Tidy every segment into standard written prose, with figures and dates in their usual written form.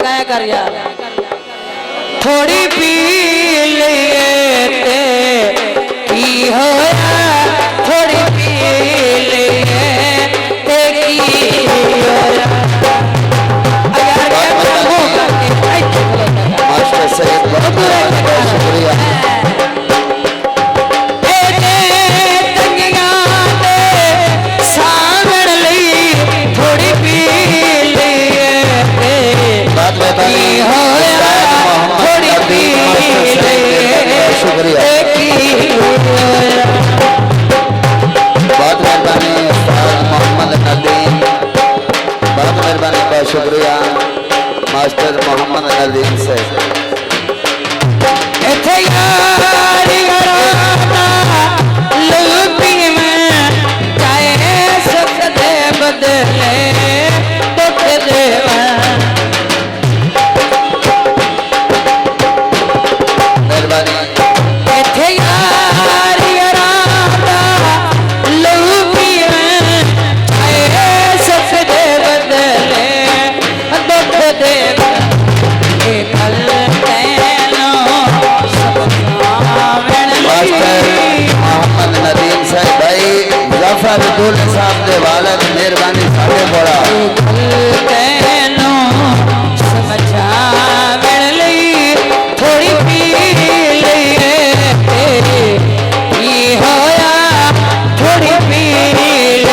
क्या कर यार थोड़ी पी लिए ते की होया थोड़ी पी लिए ते की होया मास्टर साहब बहुत शुक्रिया शुक्रिया मास्टर मोहम्मद नदीम से साहब दे वालद मेहरबानी साडे बोला समझा थोड़ी पी लिए होया थोड़ी पी लिए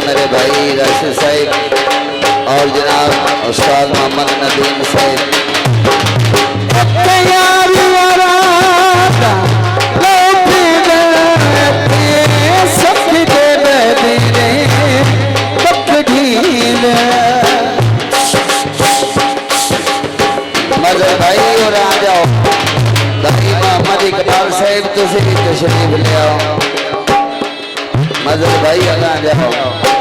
मेरे भाई राशिद साहिब और जनाब उस्ताद मोहम्मद नदीम साहिब मजर भाई और आ जाओ भाई मोहम्मद इकबाल साहिब तुम तशरीफ ले आओ मजर भाई आ जाओ